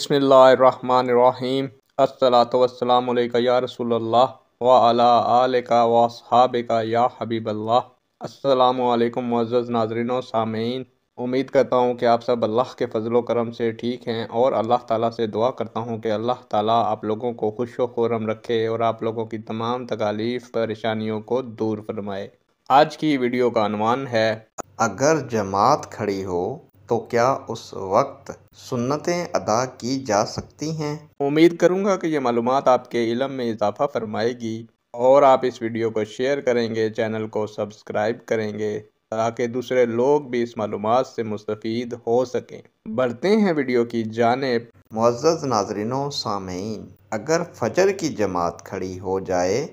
बिस्मिल्लाहिर्रहमानिर्रहीम। अस्सलातु वस्सलामु अलैका या रसूलल्लाह व अला आलिका व अस्हाबिका या हबीबल्लाह। अस्सलामु अलैकुम मुअज़्ज़ज़ नाज़रीन व सामीन। उम्मीद करता हूँ कि आप सब अल्लाह के फजलो करम से ठीक हैं और अल्लाह ताला से दुआ करता हूँ कि अल्लाह ताला आप लोगों को खुश व खुर्रम रखे और आप लोगों की तमाम तकालीफ परेशानियों को दूर फरमाए। आज की वीडियो का अनवान है, अगर जमात खड़ी हो तो क्या उस वक्त सुन्नतें अदा की जा सकती हैं? उम्मीद करूँगा कि ये मालूमात आपके इल्म में इजाफ़ा फरमाएगी और आप इस वीडियो को शेयर करेंगे, चैनल को सब्सक्राइब करेंगे ताकि दूसरे लोग भी इस मालूमात से मुस्तफ़ीद हो सकें। बढ़ते हैं वीडियो की जानिब। मुअज़्ज़ज़ नाज़रीनो सामीन, अगर फजर की जमात खड़ी हो जाए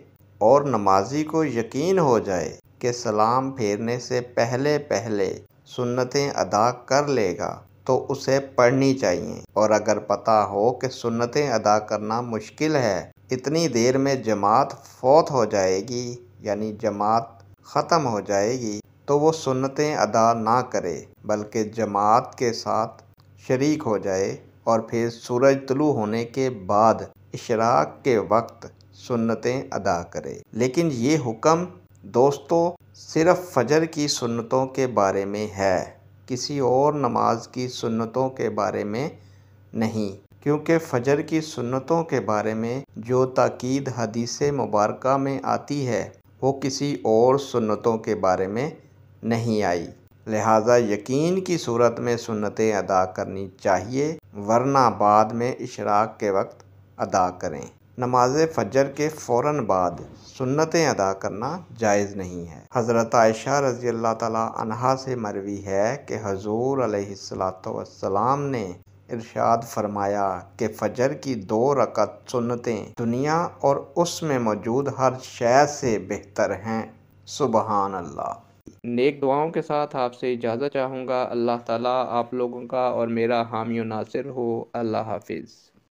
और नमाजी को यकीन हो जाए कि सलाम फेरने से पहले पहले सुन्नतें अदा कर लेगा तो उसे पढ़नी चाहिए, और अगर पता हो कि सुन्नतें अदा करना मुश्किल है, इतनी देर में जमात फौत हो जाएगी यानी जमात ख़त्म हो जाएगी, तो वो सुन्नतें अदा ना करे बल्कि जमात के साथ शरीक हो जाए और फिर सूरज तुलू होने के बाद इशराक के वक्त सुन्नतें अदा करे। लेकिन ये हुक्म दोस्तों सिर्फ़ फजर की सुन्नतों के बारे में है, किसी और नमाज की सुन्नतों के बारे में नहीं, क्योंकि फजर की सुन्नतों के बारे में जो ताकीद हदीस मुबारका में आती है वो किसी और सुन्नतों के बारे में नहीं आई। लिहाजा यकीन की सूरत में सुन्नतें अदा करनी चाहिए, वरना बाद में इशराक के वक्त अदा करें। नमाज फजर के फ़ौरन बाद सुन्नतें अदा करना जायज़ नहीं है। हज़रत आयशा रज़ी अल्लाह ताला अन्हा से मरवी है कि हज़ूर अलैहिस्सलातु वस्सलाम ने इरशाद फरमाया कि फ़जर की 2 रकत सुन्नतें दुनिया और उसमें मौजूद हर शय से बेहतर हैं। सुबहान अल्लाह। नेक दुआओं के साथ आपसे इजाज़त चाहूँगा। अल्लाह ताला आप लोगों का और मेरा हामी और नासिर हो। अल्लाह हाफिज़।